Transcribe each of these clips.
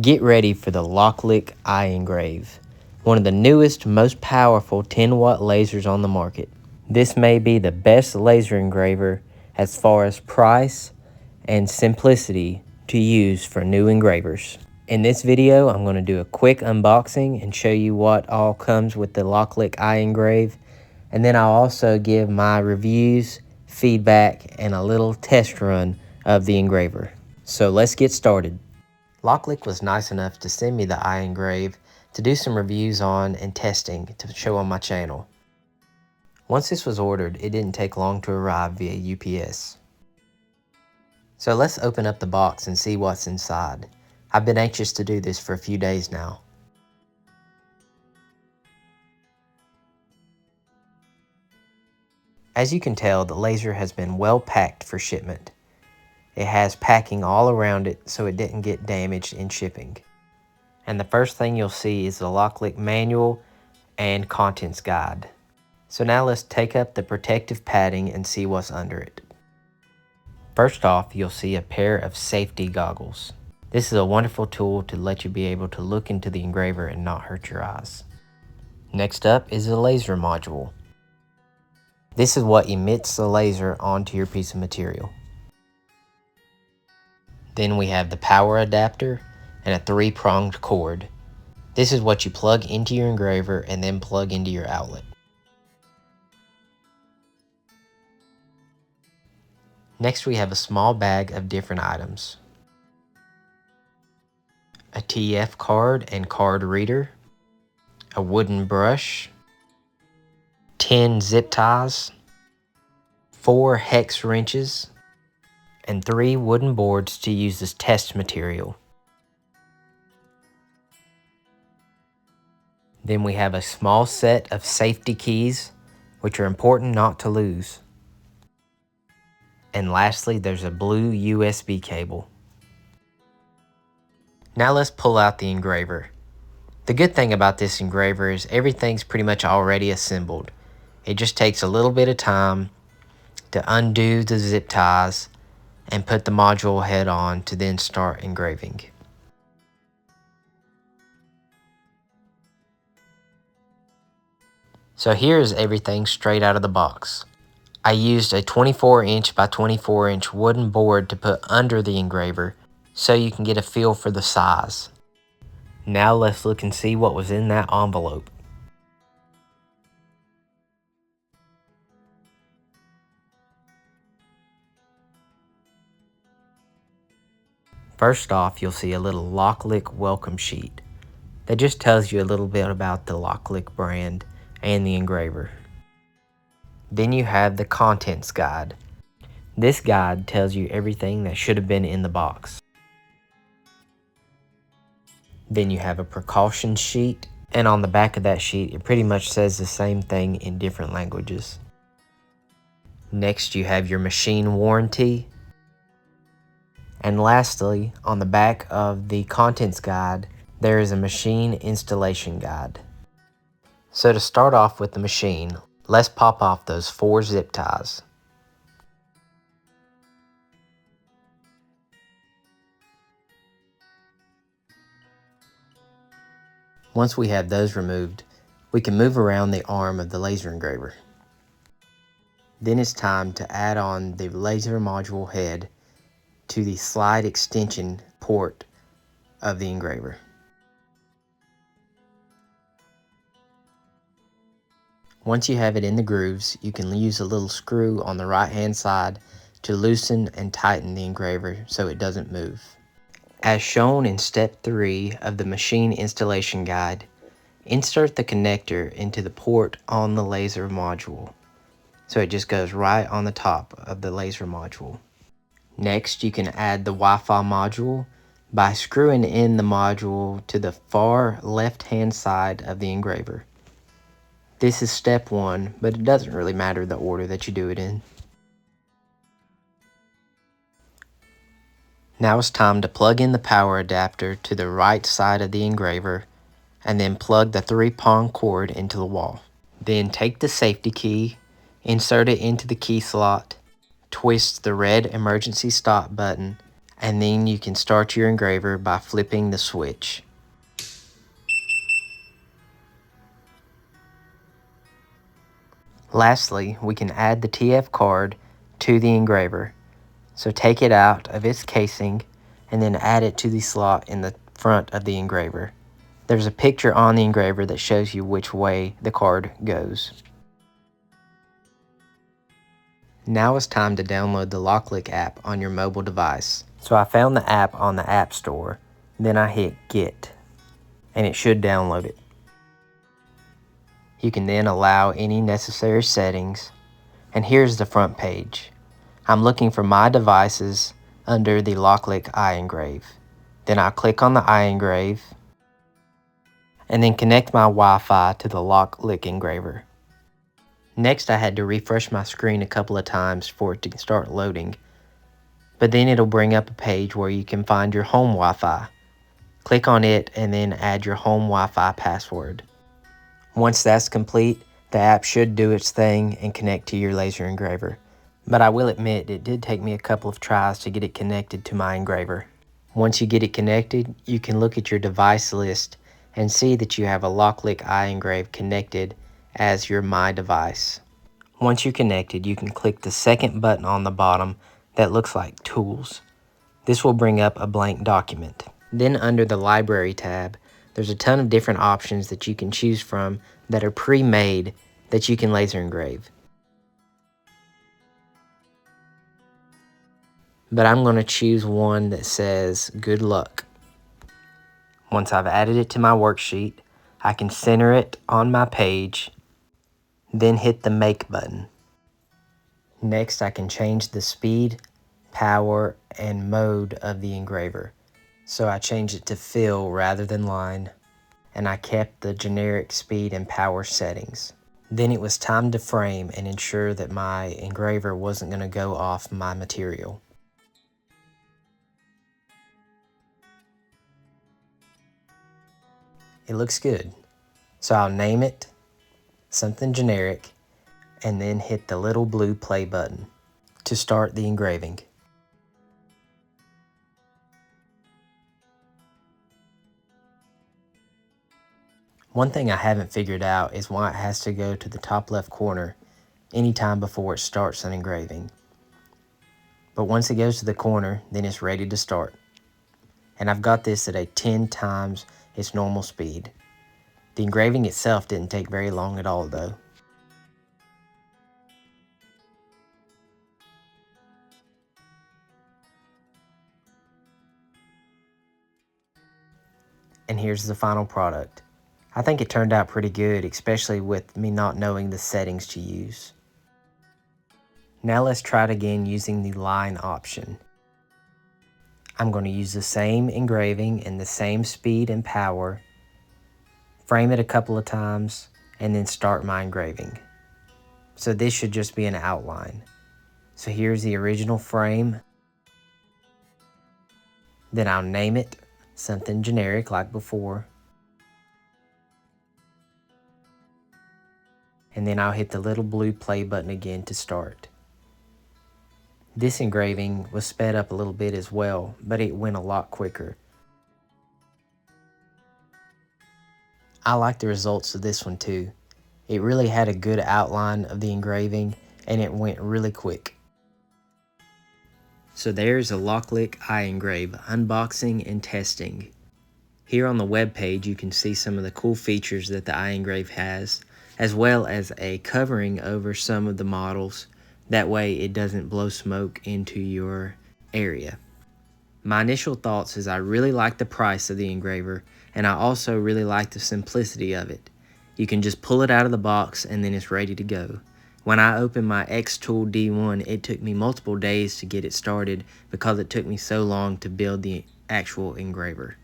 Get ready for the LOKLiK iEngrave, one of the newest, most powerful 10-watt lasers on the market. This may be the best laser engraver as far as price and simplicity to use for new engravers. In this video, I'm going to do a quick unboxing and show you what all comes with the LOKLiK iEngrave, and then I'll also give my reviews, feedback, and a little test run of the engraver. So let's get started. LOKLiK was nice enough to send me the iEngrave to do some reviews on and testing to show on my channel. Once this was ordered, it didn't take long to arrive via UPS. So let's open up the box and see what's inside. I've been anxious to do this for a few days now. As you can tell, the laser has been well packed for shipment. It has packing all around it so it didn't get damaged in shipping. And the first thing you'll see is the LOKLiK manual and contents guide. So now let's take up the protective padding and see what's under it. First off, you'll see a pair of safety goggles. This is a wonderful tool to let you be able to look into the engraver and not hurt your eyes. Next up is a laser module. This is what emits the laser onto your piece of material. Then we have the power adapter and a 3-pronged cord. This is what you plug into your engraver and then plug into your outlet. Next we have a small bag of different items. A TF card and card reader, a wooden brush, 10 zip ties, 4 hex wrenches, and 3 wooden boards to use as test material. Then we have a small set of safety keys, which are important not to lose. And lastly, there's a blue USB cable. Now let's pull out the engraver. The good thing about this engraver is everything's pretty much already assembled. It just takes a little bit of time to undo the zip ties and put the module head on to then start engraving. So here is everything straight out of the box. I used a 24-inch by 24-inch wooden board to put under the engraver so you can get a feel for the size. Now let's look and see what was in that envelope. First off, you'll see a little LOKLiK welcome sheet that just tells you a little bit about the LOKLiK brand and the engraver. Then you have the contents guide. This guide tells you everything that should have been in the box. Then you have a precaution sheet, and on the back of that sheet it pretty much says the same thing in different languages. Next you have your machine warranty. And lastly, on the back of the contents guide, there is a machine installation guide. So to start off with the machine, let's pop off those 4 zip ties. Once we have those removed, we can move around the arm of the laser engraver. Then it's time to add on the laser module head to the slide extension port of the engraver. Once you have it in the grooves, you can use a little screw on the right hand side to loosen and tighten the engraver so it doesn't move. As shown in step 3 of the machine installation guide, insert the connector into the port on the laser module, so it just goes right on the top of the laser module. Next, you can add the Wi-Fi module by screwing in the module to the far left-hand side of the engraver. This is step 1, but it doesn't really matter the order that you do it in. Now it's time to plug in the power adapter to the right side of the engraver and then plug the 3-prong cord into the wall. Then take the safety key, insert it into the key slot, twist the red emergency stop button, and then you can start your engraver by flipping the switch. Lastly, we can add the TF card to the engraver. So take it out of its casing and then add it to the slot in the front of the engraver. There's a picture on the engraver that shows you which way the card goes. Now it's time to download the LOKLiK app on your mobile device. So I found the app on the App Store, then I hit Get, and it should download it. You can then allow any necessary settings, and here's the front page. I'm looking for my devices under the LOKLiK iEngrave. Then I'll click on the iEngrave, and then connect my Wi-Fi to the LOKLiK engraver. Next, I had to refresh my screen a couple of times for it to start loading, but then it'll bring up a page where you can find your home Wi-Fi. Click on it and then add your home Wi-Fi password. Once that's complete, the app should do its thing and connect to your laser engraver. But I will admit it did take me a couple of tries to get it connected to my engraver. Once you get it connected, you can look at your device list and see that you have a LOKLiK iEngrave connected as your My Device. Once you're connected, you can click the second button on the bottom that looks like Tools. This will bring up a blank document. Then under the Library tab, there's a ton of different options that you can choose from that are pre-made that you can laser engrave. But I'm going to choose one that says Good Luck. Once I've added it to my worksheet, I can center it on my page, then hit the Make button. Next, I can change the speed, power, and mode of the engraver. So I changed it to fill rather than line, and I kept the generic speed and power settings. Then it was time to frame and ensure that my engraver wasn't going to go off my material. It looks good, so I'll name it something generic and then hit the little blue play button to start the engraving. One thing I haven't figured out is why it has to go to the top left corner anytime before it starts an engraving. But once it goes to the corner, then it's ready to start. And I've got this at a 10 times its normal speed. The engraving itself didn't take very long at all though. And here's the final product. I think it turned out pretty good, especially with me not knowing the settings to use. Now let's try it again using the line option. I'm going to use the same engraving and the same speed and power, frame it a couple of times, and then start my engraving. So this should just be an outline. So here's the original frame. Then I'll name it something generic like before. And then I'll hit the little blue play button again to start. This engraving was sped up a little bit as well, but it went a lot quicker. I like the results of this one too. It really had a good outline of the engraving and it went really quick. So there's a LOKLiK iEngrave unboxing and testing. Here on the web page you can see some of the cool features that the iEngrave has, as well as a covering over some of the models. That way it doesn't blow smoke into your area. My initial thoughts is I really like the price of the engraver, and I also really like the simplicity of it. You can just pull it out of the box and then it's ready to go. When I opened my X-Tool D1, it took me multiple days to get it started because it took me so long to build the actual engraver.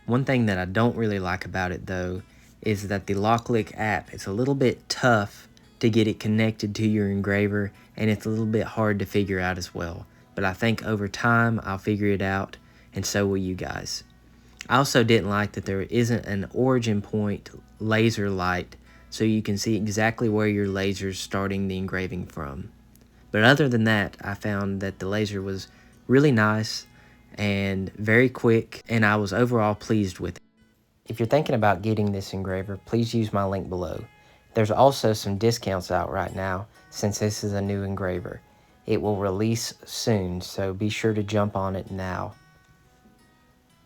One thing that I don't really like about it though is that the LOKLiK app is a little bit tough to get it connected to your engraver, and it's a little bit hard to figure out as well. But I think over time I'll figure it out, and so will you guys. I also didn't like that there isn't an origin point laser light so you can see exactly where your laser's starting the engraving from. But other than that, I found that the laser was really nice and very quick, and I was overall pleased with it. If you're thinking about getting this engraver, please use my link below. There's also some discounts out right now since this is a new engraver. It will release soon, so be sure to jump on it now.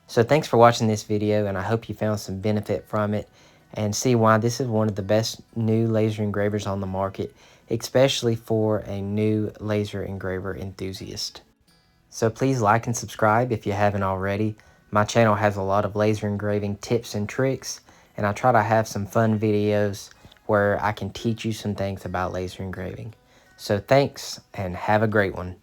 So thanks for watching this video, and I hope you found some benefit from it and see why this is one of the best new laser engravers on the market, especially for a new laser engraver enthusiast. So please like and subscribe if you haven't already. My channel has a lot of laser engraving tips and tricks, and I try to have some fun videos where I can teach you some things about laser engraving. So thanks, and have a great one.